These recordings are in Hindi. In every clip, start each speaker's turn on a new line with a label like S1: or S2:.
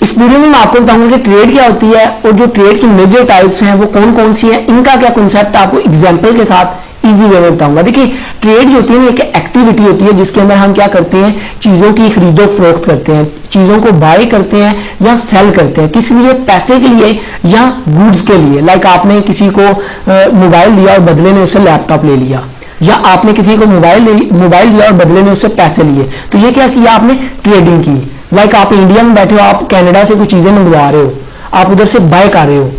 S1: इस वीडियो में मैं आपको बताऊंगा कि ट्रेड क्या होती है और जो ट्रेड की मेजर टाइप्स हैं वो कौन कौन सी हैं, इनका क्या कॉन्सेप्ट आपको एग्जांपल के साथ इजी वे में बताऊंगा। देखिए, ट्रेड जो होती है एक एक्टिविटी होती है जिसके अंदर हम क्या करते हैं, चीजों की खरीदो फरोख्त करते हैं, चीजों को बाय करते हैं या सेल करते हैं, किस लिए, पैसे के लिए या गुड्स के लिए। लाइक आपने किसी को मोबाइल दिया और बदले में उससे लैपटॉप ले लिया, या आपने किसी को मोबाइल दिया और बदले में उससे पैसे लिए, तो ये क्या किया आपने, ट्रेडिंग की। लाइक आप इंडिया में बैठे हो, आप कनाडा से कुछ चीजें मंगवा रहे हो, आप उधर से बाय कर रहे हो,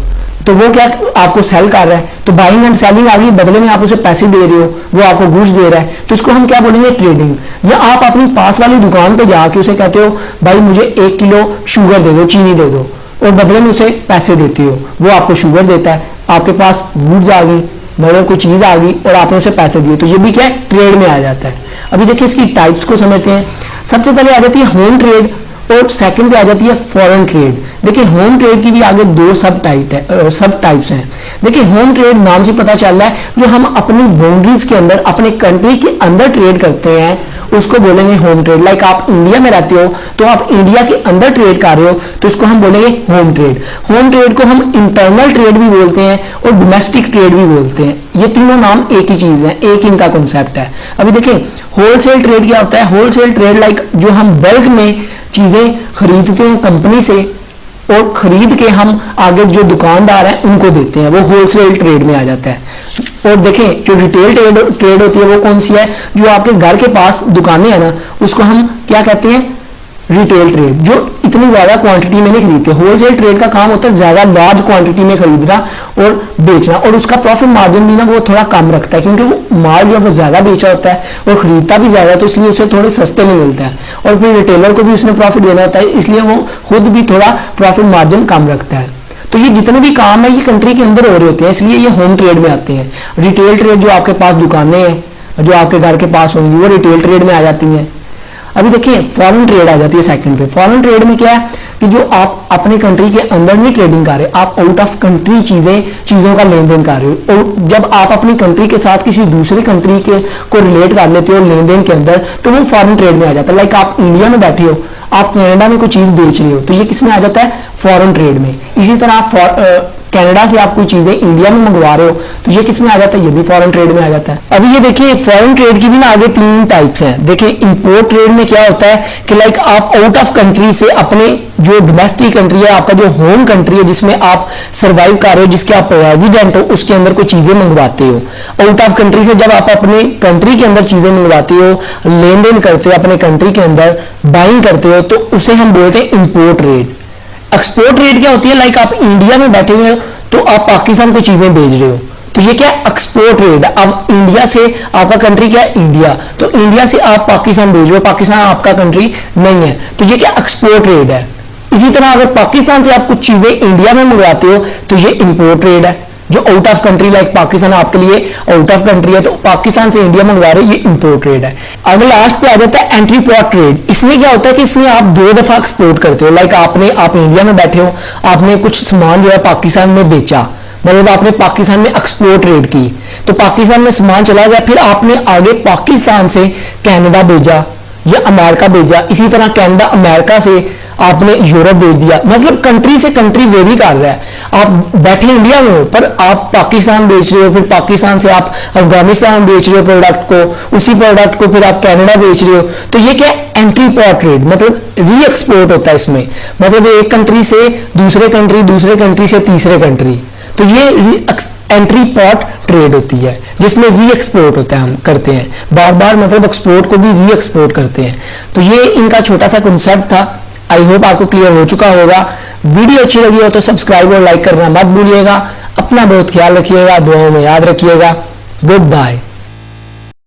S1: तो वो क्या आपको सेल कर रहा है, तो बाइंग एंड सेलिंग आ गई, बदले में आप उसे पैसे दे रहे हो, वो आपको गुड्स दे रहा है, तो इसको हम क्या बोलेंगे, ट्रेडिंग। या आप अपनी पास वाली दुकान पे जाके उसे कहते हो भाई मुझे 1 किलो शुगर दे दो, चीनी दे दो, और बदले में उसे पैसे देते हो, वो आपको शुगर देता है, आपके पास गुड्स आ गई, मतलब कोई चीज आ गई और आपने उसे पैसे दिए, तो ये भी क्या है, ट्रेड में आ जाता है। अभी देखिए इसकी टाइप्स को समझते हैं। सबसे पहले आ जाती है होम ट्रेड और सेकंड पे आ जाती है फॉरेन ट्रेड। देखिए होम ट्रेड की भी आगे 2 सब टाइप्स हैं। देखिए होम ट्रेड नाम से पता चल रहा है जो हम अपनी बाउंड्रीज के अंदर, अपने कंट्री के अंदर ट्रेड करते हैं, उसको बोलेंगे होम ट्रेड। लाइक आप इंडिया में रहते हो तो आप इंडिया के अंदर ट्रेड कर रहे हो, तो इसको हम बोलेंगे होम ट्रेड। होम ट्रेड को हम इंटरनल ट्रेड भी बोलते हैं और डोमेस्टिक ट्रेड भी बोलते हैं। ये तीनों नाम एक ही चीज है, एक इनका कॉन्सेप्ट है। अभी देखिए होलसेल ट्रेड क्या होता है। होलसेल ट्रेड लाइक जो हम बल्क में चीजें खरीदते हैं कंपनी से और खरीद के हम आगे जो दुकानदार हैं उनको देते हैं, वो होलसेल ट्रेड में आ जाता है। और देखें जो रिटेल ट्रेड होती है वो कौन सी है, जो आपके घर के पास दुकानें हैं ना, उसको हम क्या कहते हैं, रिटेल ट्रेड, जो इतनी ज्यादा क्वांटिटी में नहीं खरीदते। होलसेल ट्रेड का काम होता है ज्यादा लार्ज क्वांटिटी में खरीदना और बेचना, और उसका प्रॉफिट मार्जिन भी ना वो थोड़ा कम रखता है, क्योंकि वो माल जो है वो ज्यादा बेचा होता है और खरीदता भी ज्यादा, तो इसलिए उसे थोड़े सस्ते में मिलता है। और फिर रिटेलर को भी उसने प्रॉफिट देना होता है, इसलिए वो खुद भी थोड़ा प्रॉफिट मार्जिन कम रखता है। तो ये जितने भी काम है ये कंट्री के अंदर हो रहे होते हैं, इसलिए ये होम ट्रेड में आते हैं। रिटेल ट्रेड जो आपके पास दुकानें हैं जो आपके घर के पास होंगी वो रिटेल ट्रेड में आ जाती हैं। अभी देखिए फॉरेन ट्रेड आ जाती है सेकंड पे। फॉरेन ट्रेड में क्या है कि जो आप अपने कंट्री के अंदर नहीं ट्रेडिंग कर रहे, आप आउट ऑफ कंट्री चीजों का लेन देन कर रहे हो, और जब आप अपनी कंट्री के साथ किसी दूसरे कंट्री के को रिलेट कर लेते हो लेन देन के अंदर, तो वो फॉरेन ट्रेड में आ जाता है। लाइक आप इंडिया में बैठे हो, आप कनाडा में कोई चीज बेच रहे हो, तो ये किस में आ जाता है, फॉरेन ट्रेड में। इसी तरह आप कनाडा से आप कोई चीजें इंडिया में मंगवा रहे हो, तो ये किस में आ जाता है, ये भी फॉरेन ट्रेड में आ जाता है। अभी ये देखिए फॉरेन ट्रेड की भी ना आगे 3 टाइप्स हैं। देखिए इंपोर्ट ट्रेड में क्या होता है कि लाइक आप आउट ऑफ कंट्री से अपने जो डोमेस्टिक कंट्री है, आपका जो होम कंट्री है जिसमें आप सर्वाइव कर रहे हो, जिसके आप रेजिडेंट हो, उसके अंदर कोई चीजें मंगवाते हो। आउट ऑफ कंट्री से जब आप अपने कंट्री के अंदर चीजें मंगवाते हो, लेन देन करते हो अपने कंट्री के अंदर, बाइंग करते हो, तो उसे हम बोलते हैं इंपोर्ट ट्रेड। एक्सपोर्ट ट्रेड क्या होती है, लाइक आप इंडिया में बैठे हुए हो तो आप पाकिस्तान को चीजें भेज रहे हो, तो ये क्या है, एक्सपोर्ट ट्रेड। अब इंडिया से, आपका कंट्री क्या है, इंडिया, तो इंडिया से आप पाकिस्तान भेज रहे हो, पाकिस्तान आपका कंट्री नहीं है, तो ये क्या एक्सपोर्ट ट्रेड है। इसी तरह अगर पाकिस्तान से आप कुछ चीजें इंडिया में मंगवाते हो तो ये इंपोर्ट ट्रेड है। जो out of country, like Pakistan आपके लिए आउट ऑफ कंट्री है, तो पाकिस्तान से इंडिया मंगवा रहे हो, ये इंपोर्ट ट्रेड है। अगला लास्ट पे आ जाता है एंट्री पोर्ट ट्रेड। इसमें क्या होता है कि इसमें आप 2 दफा एक्सपोर्ट करते हो। लाइक आप इंडिया में बैठे हो, आपने कुछ सामान जो है पाकिस्तान में बेचा, मतलब आपने पाकिस्तान में एक्सपोर्ट ट्रेड की, तो पाकिस्तान में सामान चला गया, फिर आपने आगे पाकिस्तान से कनाडा भेजा या अमेरिका भेजा, इसी तरह कनाडा अमेरिका से आपने यूरोप भेज दिया। मतलब कंट्री से कंट्री वेरी कर रहा है। आप बैठे इंडिया में हो पर आप पाकिस्तान बेच रहे हो, फिर पाकिस्तान से आप अफगानिस्तान बेच रहे हो प्रोडक्ट को, उसी प्रोडक्ट को फिर आप कनाडा बेच रहे हो, तो ये क्या है, एंट्री पोर्ट ट्रेड, मतलब री एक्सपोर्ट होता है इसमें। मतलब एक कंट्री से दूसरे कंट्री से तीसरे कंट्री, तो ये एंट्री पोर्ट ट्रेड होती है जिसमें री एक्सपोर्ट होता है, हम करते हैं बार बार, मतलब एक्सपोर्ट को भी री एक्सपोर्ट करते हैं। तो ये इनका छोटा सा कॉन्सेप्ट था। आई होप आपको क्लियर हो चुका होगा। वीडियो अच्छी लगी हो तो सब्सक्राइब और लाइक करना मत भूलिएगा। अपना बहुत ख्याल रखिएगा, दुआओं में याद रखिएगा। Good bye.